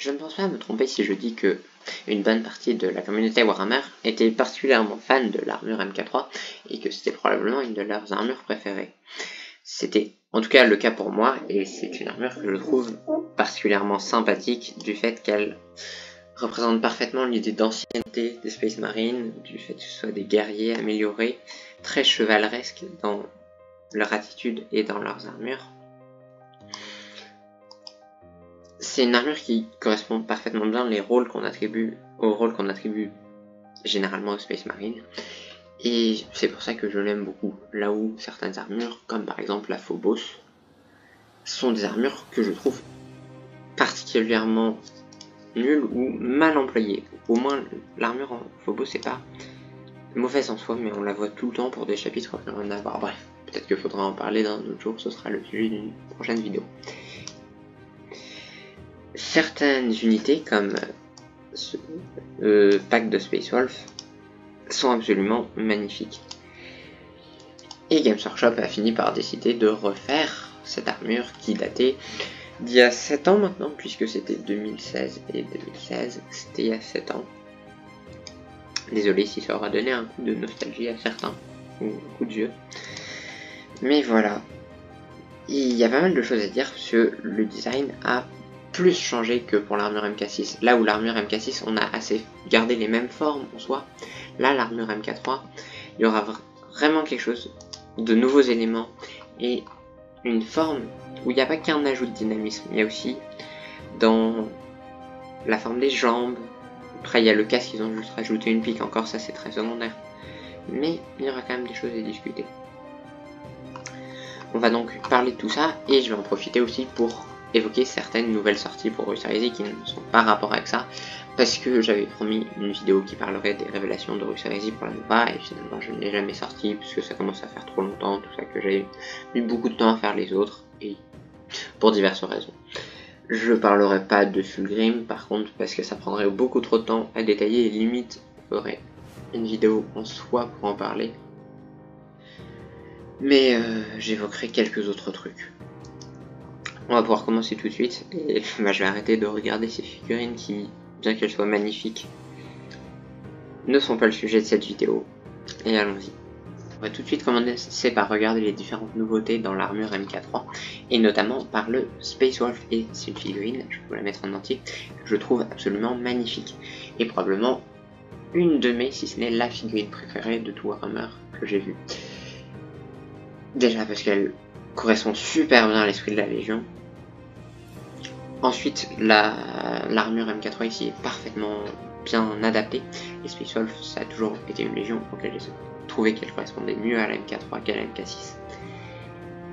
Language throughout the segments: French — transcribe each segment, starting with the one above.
Je ne pense pas me tromper si je dis que une bonne partie de la communauté Warhammer était particulièrement fan de l'armure MK3 et que c'était probablement une de leurs armures préférées. C'était en tout cas le cas pour moi, et c'est une armure que je trouve particulièrement sympathique du fait qu'elle représente parfaitement l'idée d'ancienneté des Space Marines, du fait que ce soit des guerriers améliorés, très chevaleresques dans leur attitude et dans leurs armures. C'est une armure qui correspond parfaitement bien aux rôles qu'on attribue généralement aux Space Marines. Et c'est pour ça que je l'aime beaucoup. Là où certaines armures, comme par exemple la Phobos, sont des armures que je trouve particulièrement nulles ou mal employées. Au moins l'armure en Phobos c'est pas mauvaise en soi, mais on la voit tout le temps pour des chapitres qui n'ont rien à voir. Bref, peut-être qu'il faudra en parler d'un autre jour, ce sera le sujet d'une prochaine vidéo. Certaines unités, comme ce pack de Space Wolf, sont absolument magnifiques. Et Games Workshop a fini par décider de refaire cette armure qui datait d'il y a 7 ans maintenant, puisque c'était 2016 et 2016, c'était il y a 7 ans. Désolé si ça aura donné un coup de nostalgie à certains, ou un coup de vieux. Mais voilà, il y a pas mal de choses à dire, parce que le design a plus changé que pour l'armure MK6. Là où l'armure MK6, on a assez gardé les mêmes formes en soi, là l'armure MK3, il y aura vraiment quelque chose de nouveaux éléments et une forme où il n'y a pas qu'un ajout de dynamisme, il y a aussi dans la forme des jambes. Après il y a le casque, ils ont juste rajouté une pique, encore ça c'est très secondaire, mais il y aura quand même des choses à discuter. On va donc parler de tout ça et je vais en profiter aussi pour évoquer certaines nouvelles sorties pour Russe Heresy qui ne sont pas rapport avec ça, parce que j'avais promis une vidéo qui parlerait des révélations de Russe Heresy pour la Nova et finalement je ne l'ai jamais sortie puisque ça commence à faire trop longtemps, tout ça, que j'avais mis beaucoup de temps à faire les autres et pour diverses raisons. Je parlerai pas de Fulgrim par contre parce que ça prendrait beaucoup trop de temps à détailler et limite ferait une vidéo en soi pour en parler. Mais j'évoquerai quelques autres trucs. On va pouvoir commencer tout de suite, et je vais arrêter de regarder ces figurines qui, bien qu'elles soient magnifiques, ne sont pas le sujet de cette vidéo. Et allons-y. On va tout de suite commencer par regarder les différentes nouveautés dans l'armure MK3, et notamment par le Space Wolf, et c'est une figurine, je vais vous la mettre en entier, que je trouve absolument magnifique, et probablement une de mes, si ce n'est la figurine préférée de tout Warhammer que j'ai vue. Déjà parce qu'elle correspond super bien à l'esprit de la Légion. Ensuite, l'armure MK3 ici est parfaitement bien adaptée. Et Space Wolf, ça a toujours été une Légion auquel j'ai trouvé qu'elle correspondait mieux à la MK3 qu'à la MK6.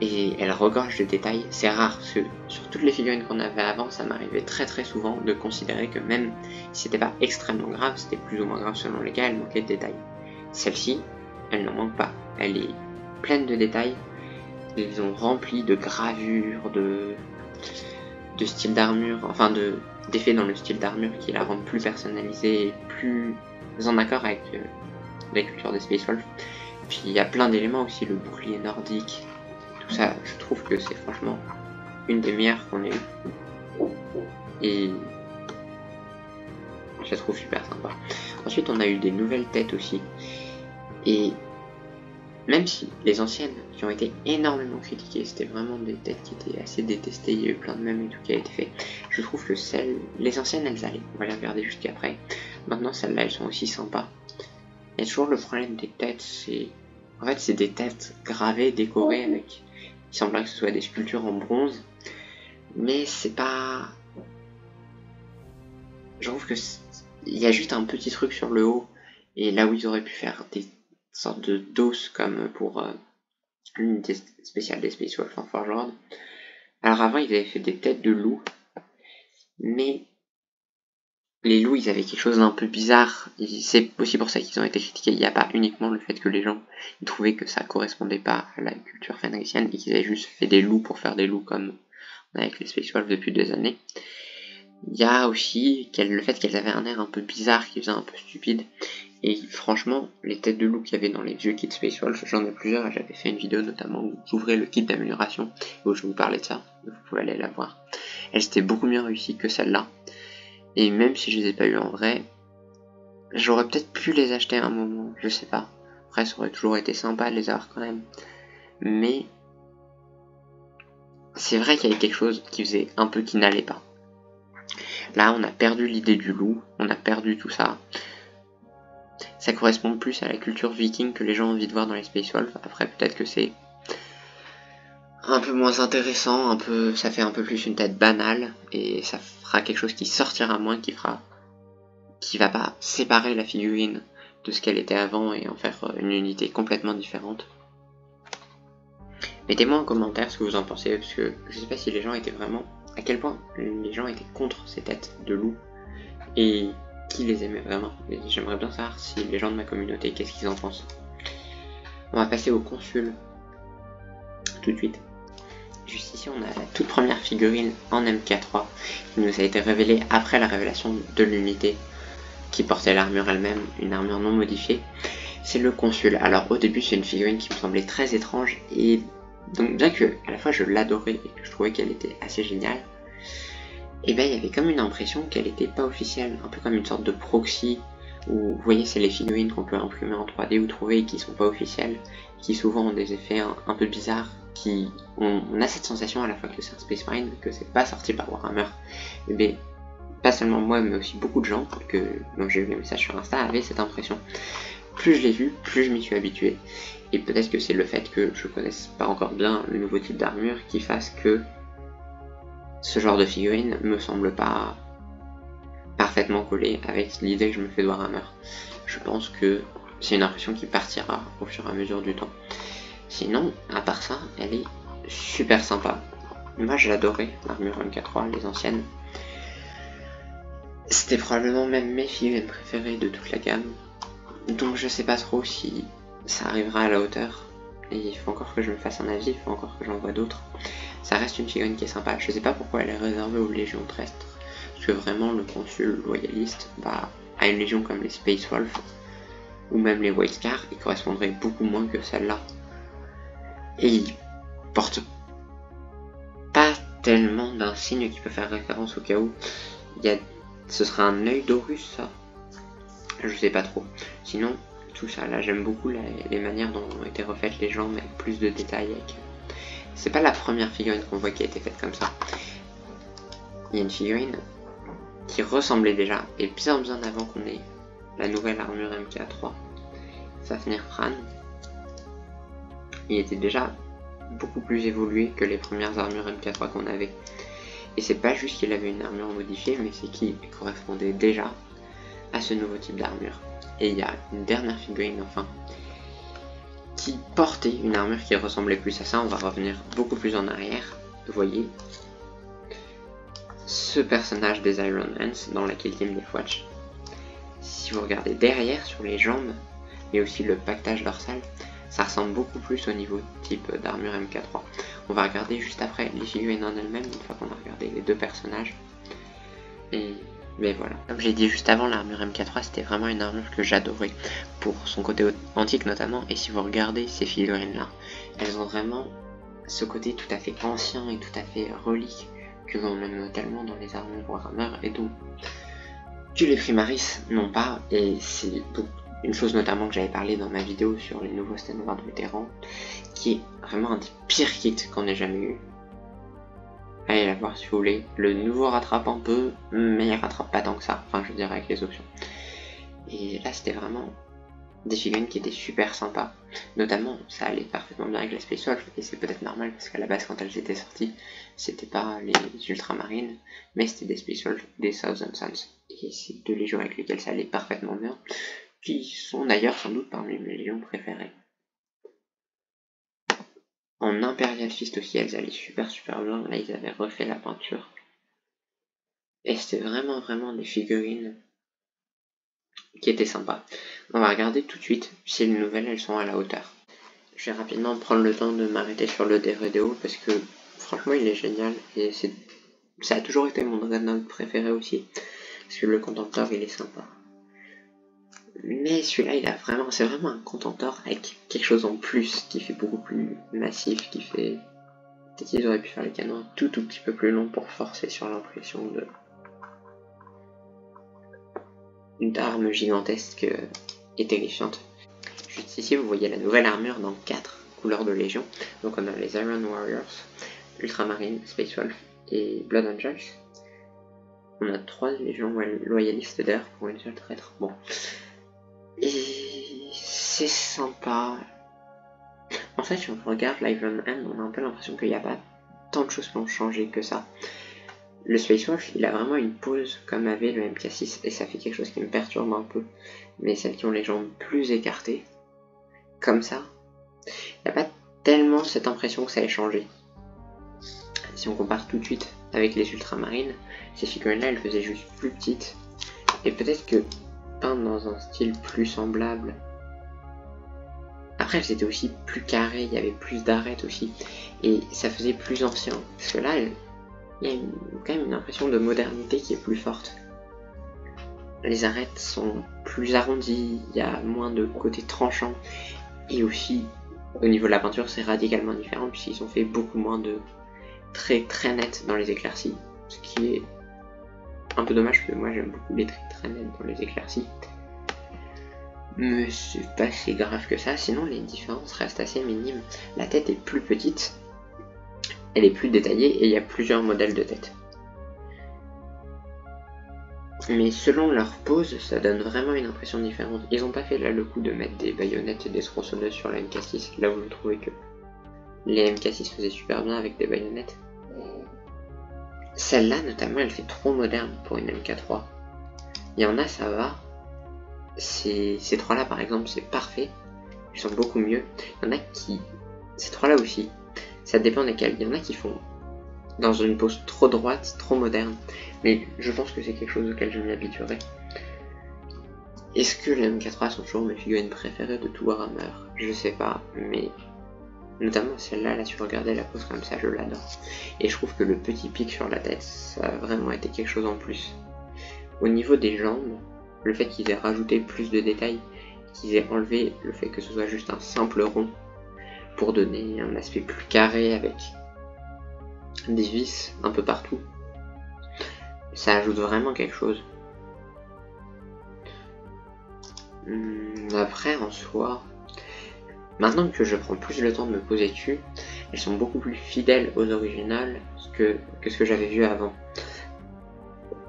Et elle regorge de détails. C'est rare, parce que sur toutes les figurines qu'on avait avant, ça m'arrivait très souvent de considérer que même si c'était pas extrêmement grave, c'était plus ou moins grave selon les cas, elle manquait de détails. Celle-ci, elle n'en manque pas. Elle est pleine de détails. Ils ont rempli de gravures, de style d'armure, enfin d'effets dans le style d'armure qui la rendent plus personnalisée et plus en accord avec la culture des Space Wolf. Puis il y a plein d'éléments aussi, le bouclier nordique, tout ça, je trouve que c'est franchement une des meilleures qu'on ait eues. Et je la trouve super sympa. Ensuite on a eu des nouvelles têtes aussi. Et même si les anciennes qui ont été énormément critiquées, c'était vraiment des têtes qui étaient assez détestées, il y a eu plein de mèmes et tout qui a été fait, je trouve que les anciennes elles allaient, on va les regarder jusqu'après. Maintenant celles-là elles sont aussi sympas. Il y a toujours le problème des têtes, en fait c'est des têtes gravées, décorées avec, il semblerait que ce soit des sculptures en bronze, mais c'est pas... Je trouve que il y a juste un petit truc sur le haut, et là où ils auraient pu faire des sorte de dos comme pour l'unité spéciale des Space Wolf en Forge World. Alors avant ils avaient fait des têtes de loups, mais les loups ils avaient quelque chose d'un peu bizarre, c'est aussi pour ça qu'ils ont été critiqués. Il n'y a pas uniquement le fait que les gens ils trouvaient que ça correspondait pas à la culture fenrisienne et qu'ils avaient juste fait des loups pour faire des loups comme avec les Space Wolf depuis des années. Il y a aussi le fait qu'elles avaient un air un peu bizarre qui faisait un peu stupide. Et franchement, les têtes de loup qu'il y avait dans les vieux kits Space Wolf, j'en ai plusieurs et j'avais fait une vidéo notamment où j'ouvrais le kit d'amélioration, où je vous parlais de ça, vous pouvez aller la voir. Elles étaient beaucoup mieux réussies que celle-là. Et même si je les ai pas eu en vrai, j'aurais peut-être pu les acheter à un moment, je sais pas. Après, ça aurait toujours été sympa de les avoir quand même. Mais c'est vrai qu'il y avait quelque chose qui faisait un peu qui n'allait pas. Là, on a perdu l'idée du loup, on a perdu tout ça. Ça correspond plus à la culture viking que les gens ont envie de voir dans les Space Wolf. Après, peut-être que c'est un peu moins intéressant, ça fait un peu plus une tête banale, et ça fera quelque chose qui sortira moins, qui va pas séparer la figurine de ce qu'elle était avant et en faire une unité complètement différente. Mettez-moi en commentaire ce que vous en pensez, parce que je sais pas si les gens étaient vraiment, à quel point les gens étaient contre ces têtes de loup, et qui les aimait vraiment. J'aimerais bien savoir si les gens de ma communauté, qu'est-ce qu'ils en pensent. On va passer au consul tout de suite. Juste ici, on a la toute première figurine en MK3 qui nous a été révélée après la révélation de l'unité qui portait l'armure elle-même, une armure non modifiée. C'est le consul. Alors au début, c'est une figurine qui me semblait très étrange, et donc bien que à la fois je l'adorais et que je trouvais qu'elle était assez géniale, et ben il y avait comme une impression qu'elle n'était pas officielle, un peu comme une sorte de proxy, où vous voyez, c'est les figurines qu'on peut imprimer en 3D ou trouver et qui sont pas officielles, qui souvent ont des effets un peu bizarres, on a cette sensation à la fois que c'est un Space Marine, que c'est pas sorti par Warhammer. Et bien, pas seulement moi, mais aussi beaucoup de gens, dont j'ai vu les messages sur Insta, avaient cette impression. Plus je l'ai vu, plus je m'y suis habitué. Et peut-être que c'est le fait que je connaisse pas encore bien le nouveau type d'armure qui fasse que ce genre de figurine me semble pas parfaitement collé avec l'idée que je me fais de Warhammer. Je pense que c'est une impression qui partira au fur et à mesure du temps. Sinon, à part ça, elle est super sympa. Moi, je l'adorais, l'armure MK3, les anciennes. C'était probablement même mes figurines préférées de toute la gamme. Donc je sais pas trop si ça arrivera à la hauteur. Et il faut encore que je me fasse un avis, il faut encore que j'en vois d'autres. Ça reste une figurine qui est sympa. Je sais pas pourquoi elle est réservée aux légions terrestres. Parce que vraiment, le consul loyaliste, à une légion comme les Space Wolf, ou même les White Scars, il correspondrait beaucoup moins que celle-là. Et il porte pas tellement d'insignes qui peut faire référence au cas où. Ce sera un œil d'Horus, ça. Je sais pas trop. Sinon, tout ça, là, j'aime beaucoup les manières dont ont été refaites les jambes avec plus de détails. C'est pas la première figurine qu'on voit qui a été faite comme ça. Il y a une figurine qui ressemblait déjà, et bien avant qu'on ait la nouvelle armure MK3, Fafnir Pran. Il était déjà beaucoup plus évolué que les premières armures MK3 qu'on avait. Et c'est pas juste qu'il avait une armure modifiée, mais c'est qu'il correspondait déjà à ce nouveau type d'armure. Et il y a une dernière figurine enfin qui portait une armure qui ressemblait plus à ça. On va revenir beaucoup plus en arrière. Vous voyez ce personnage des Iron Hands dans la Kill Team Deathwatch. Si vous regardez derrière sur les jambes, mais aussi le pactage dorsal, ça ressemble beaucoup plus au niveau type d'armure MK3. On va regarder juste après les figurines en elles-mêmes, une fois qu'on a regardé les deux personnages. Mais voilà. Comme j'ai dit juste avant, l'armure MK3 c'était vraiment une armure que j'adorais, pour son côté antique notamment, et si vous regardez ces figurines là, elles ont vraiment ce côté tout à fait ancien et tout à fait relique que l'on aime tellement dans les armures Warhammer et dont que les Primaris n'ont pas, et c'est une chose notamment que j'avais parlé dans ma vidéo sur les nouveaux Stanward vétérans, qui est vraiment un des pires kits qu'on ait jamais eu. Allez la voir si vous voulez. Le nouveau rattrape un peu, mais il rattrape pas tant que ça, enfin je dirais avec les options. Et là c'était vraiment des figurines qui étaient super sympas. Notamment, ça allait parfaitement bien avec les Space Wolf, et c'est peut-être normal parce qu'à la base quand elles étaient sorties, c'était pas les ultramarines, mais c'était des Space Wolf, des Thousand Suns. Et c'est deux légions avec lesquelles ça allait parfaitement bien, qui sont d'ailleurs sans doute parmi mes légions préférées. En Imperial Fist aussi, elles allaient super bien, là ils avaient refait la peinture. Et c'était vraiment des figurines qui étaient sympas. On va regarder tout de suite si les nouvelles elles sont à la hauteur. Je vais rapidement prendre le temps de m'arrêter sur le DRDO parce que franchement il est génial et ça a toujours été mon Dreadnought préféré aussi. Parce que le Contemptor il est sympa. Mais celui-là c'est vraiment un Contemptor avec quelque chose en plus qui fait beaucoup plus massif, qui fait... Peut-être qu'ils auraient pu faire les canons un tout petit peu plus long pour forcer sur l'impression d'armes gigantesques et terrifiantes. Juste ici, vous voyez la nouvelle armure dans 4 couleurs de Légion. Donc on a les Iron Warriors, Ultramarine, Space Wolf et Blood Angels. On a 3 légions loyalistes d'air pour une seule traître. Bon. Et c'est sympa. En fait, si on regarde l'Iron Hand, on a un peu l'impression qu'il n'y a pas tant de choses qui ont changé que ça. Le Space Wolf, il a vraiment une pose comme avait le MK6 et ça fait quelque chose qui me perturbe un peu. Mais celles qui ont les jambes plus écartées, comme ça, il n'y a pas tellement cette impression que ça ait changé. Si on compare tout de suite avec les ultramarines, ces figurines-là, elles faisaient juste plus petites. Et peut-être que peintes dans un style plus semblable. Après, elles étaient aussi plus carrées, il y avait plus d'arêtes aussi. Et ça faisait plus ancien. Parce que là, il y a quand même une impression de modernité qui est plus forte. Les arêtes sont plus arrondies, il y a moins de côté tranchant. Et aussi, au niveau de la peinture, c'est radicalement différent puisqu'ils ont fait beaucoup moins de traits très nets dans les éclaircies. Ce qui est un peu dommage parce que moi j'aime beaucoup les traits très nets dans les éclaircies. Mais c'est pas si grave que ça, sinon les différences restent assez minimes. La tête est plus petite, elle est plus détaillée et il y a plusieurs modèles de tête. Mais selon leur pose, ça donne vraiment une impression différente. Ils ont pas fait là le coup de mettre des baïonnettes et des tronçonneuses sur la MK6, là où je trouvais que les MK6 faisaient super bien avec des baïonnettes. Celle-là notamment, elle fait trop moderne pour une MK3. Il y en a, ça va. Ces 3-là par exemple, c'est parfait. Ils sont beaucoup mieux. Il y en a qui... Ces 3-là aussi. Ça dépend desquels. Il y en a qui font dans une pose trop droite, trop moderne. Mais je pense que c'est quelque chose auquel je m'y habituerai. Est-ce que les MK3 sont toujours mes figurines préférées de tout Warhammer? Je sais pas, mais... Notamment celle-là, là, si vous regardez la pose comme ça, je l'adore. Et je trouve que le petit pic sur la tête, ça a vraiment été quelque chose en plus. Au niveau des jambes, le fait qu'ils aient rajouté plus de détails, qu'ils aient enlevé le fait que ce soit juste un simple rond, pour donner un aspect plus carré avec des vis un peu partout, ça ajoute vraiment quelque chose. Après, en soi... Maintenant que je prends plus le temps de me poser dessus, elles sont beaucoup plus fidèles aux originales que ce que j'avais vu avant.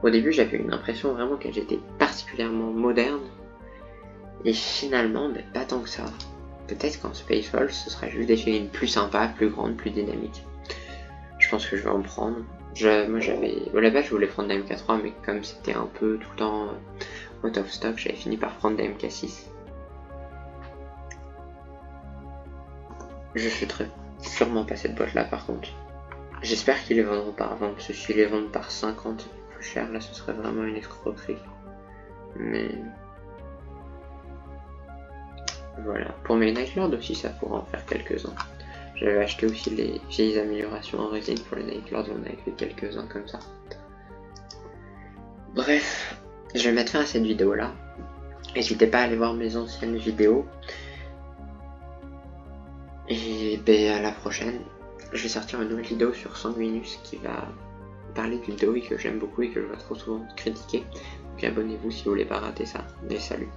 Au début, j'avais une impression vraiment qu'elles étaient particulièrement modernes, et finalement, pas tant que ça. Peut-être qu'en Space Wolf, ce sera juste des figurines plus sympas, plus grandes, plus dynamiques. Je pense que je vais en prendre. Moi, au base, je voulais prendre des MK3, mais comme c'était un peu tout le temps out of stock, j'avais fini par prendre des MK6. Je chuterai sûrement pas cette boîte là par contre. J'espère qu'ils les vendront par vente, parce que s'ils les vendent par 50 plus cher, là ce serait vraiment une escroquerie. Mais... Voilà. Pour mes Nightlords aussi, ça pourra en faire quelques-uns. J'avais acheté aussi les vieilles améliorations en résine pour les Nightlords, on avait fait quelques-uns comme ça. Bref, je vais mettre fin à cette vidéo là. N'hésitez pas à aller voir mes anciennes vidéos. Et à la prochaine, je vais sortir une nouvelle vidéo sur Sanguinus qui va parler d'une théorie que j'aime beaucoup et que je vois trop souvent critiquer. Donc abonnez-vous si vous voulez pas rater ça. Et salut.